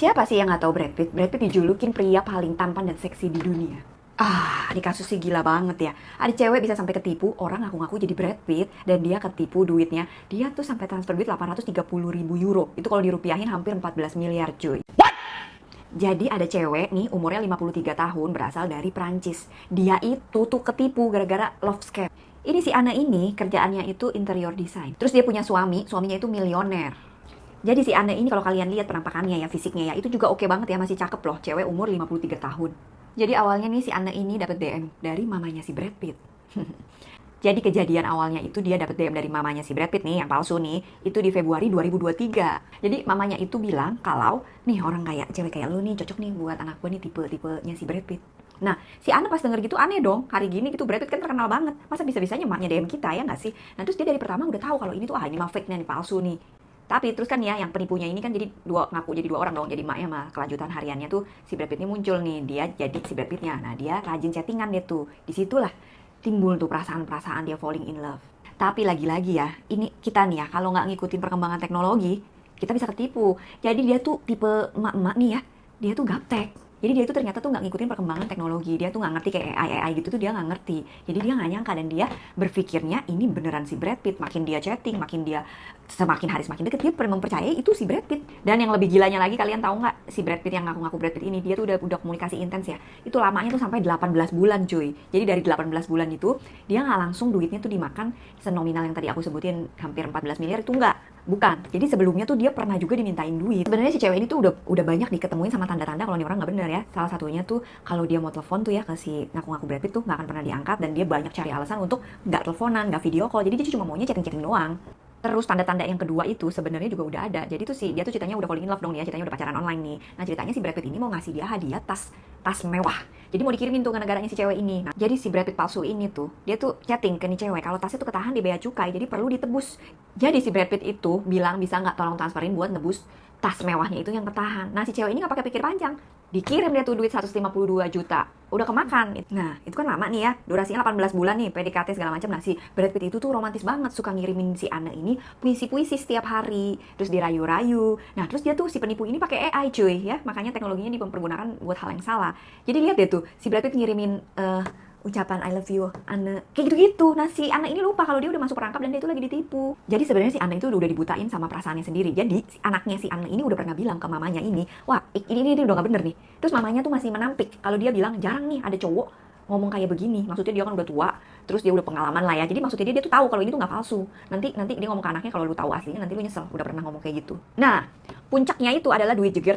Siapa sih yang nggak tahu Brad Pitt? Brad Pitt dijulukin pria paling tampan dan seksi di dunia. Di kasus sih gila banget ya. Ada cewek bisa sampai ketipu, orang ngaku-ngaku jadi Brad Pitt, dan dia ketipu duitnya. Dia tuh sampai transfer duit 830.000 euro. Itu kalau dirupiahin hampir 14 miliar cuy. Jadi ada cewek nih, umurnya 53 tahun, berasal dari Prancis. Dia itu tuh ketipu gara-gara love scam. Ini si Anna ini kerjaannya itu interior design. Terus dia punya suaminya itu milioner. Jadi si Anne ini kalau kalian lihat penampakannya ya, fisiknya ya, itu juga oke banget ya, masih cakep loh, cewek umur 53 tahun. Jadi awalnya nih si Anne ini dapat DM dari mamanya si Brad Pitt. Jadi kejadian awalnya itu dia dapat DM dari mamanya si Brad Pitt nih, yang palsu nih, itu di Februari 2023. Jadi mamanya itu bilang kalau, nih orang kayak, cewek kayak lu nih cocok nih buat anak gue nih, tipe-tipenya si Brad Pitt. Nah, si Anne pas denger gitu aneh dong, hari gini gitu Brad Pitt kan terkenal banget, masa bisa-bisanya emaknya DM kita ya nggak sih? Nah terus dia dari pertama udah tahu kalau ini tuh ini mah fake nih, palsu nih. Tapi terus kan ya yang penipunya ini kan jadi ngaku jadi dua orang dong. Jadi maknya mah kelanjutan hariannya tuh si Brad Pitt ini muncul nih. Dia jadi si Brad Pittnya. Nah dia rajin chattingan dia tuh. Disitulah timbul tuh perasaan-perasaan dia falling in love. Tapi lagi-lagi ya, ini kita nih ya kalau nggak ngikutin perkembangan teknologi, kita bisa ketipu. Jadi dia tuh tipe emak-emak nih ya, dia tuh gaptek. Jadi dia itu ternyata tuh nggak ngikutin perkembangan teknologi. Dia tuh nggak ngerti kayak AI gitu tuh dia nggak ngerti. Jadi dia nggak nyangka dan dia berpikirnya ini beneran si Brad Pitt. Makin dia chatting, makin dia semakin hari semakin deket dia mempercayai itu si Brad Pitt. Dan yang lebih gilanya lagi kalian tahu nggak si Brad Pitt yang ngaku-ngaku Brad Pitt ini dia tuh udah komunikasi intens ya. Itu lamanya tuh sampai 18 bulan cuy. Jadi dari 18 bulan itu dia nggak langsung duitnya tuh dimakan senominal yang tadi aku sebutin hampir 14 miliar itu nggak. Bukan. Jadi sebelumnya tuh dia pernah juga dimintain duit. Sebenarnya si cewek ini tuh udah banyak diketemuin sama tanda-tanda kalau ini orang nggak bener ya. Salah satunya tuh kalau dia mau telepon tuh ya ke si ngaku-ngaku Brad Pitt tuh nggak akan pernah diangkat dan dia banyak cari alasan untuk nggak teleponan, nggak video call. Jadi dia cuma maunya chatting-chatting doang. Terus tanda-tanda yang kedua itu sebenarnya juga udah ada. Jadi tuh dia tuh ceritanya udah falling in love dong ya, ceritanya udah pacaran online nih. Nah, ceritanya si Brad Pitt ini mau ngasih dia hadiah tas mewah. Jadi mau dikirimin tuh ke negaranya si cewek ini. Nah, jadi si Brad Pitt palsu ini tuh, dia tuh chatting ke nih cewek kalau tasnya tuh ketahan di bea cukai, jadi perlu ditebus. Jadi si Brad Pitt itu bilang bisa nggak tolong transferin buat nebus tas mewahnya itu yang ketahan. Nah, si cewek ini nggak pakai pikir panjang. Dikirim dia tuh duit 152 juta. Udah kemakan. Nah, itu kan lama nih ya. Durasinya 18 bulan nih, PDKT segala macam. Nah, si Brad Pitt itu tuh romantis banget. Suka ngirimin si Anna ini puisi-puisi setiap hari. Terus dirayu-rayu. Nah, terus dia tuh si penipu ini pakai AI cuy ya. Makanya teknologinya dipergunakan buat hal yang salah. Jadi lihat deh tuh, si Brad Pitt ngirimin ucapan I love you Anna kayak gitu-gitu. Nah si Anna ini lupa kalau dia udah masuk perangkap dan dia itu lagi ditipu. Jadi sebenarnya si Anna itu udah dibutain sama perasaannya sendiri. Jadi si anaknya si Anna ini udah pernah bilang ke mamanya ini, wah ini udah gak bener nih. Terus mamanya tuh masih menampik kalau dia bilang jarang nih ada cowok ngomong kayak begini. Maksudnya dia kan udah tua, terus dia udah pengalaman lah ya. Jadi maksudnya dia tuh tahu kalau ini tuh nggak palsu. Nanti dia ngomong ke anaknya kalau lu tahu aslinya nanti lu nyesel udah pernah ngomong kayak gitu. Nah puncaknya itu adalah duit jeger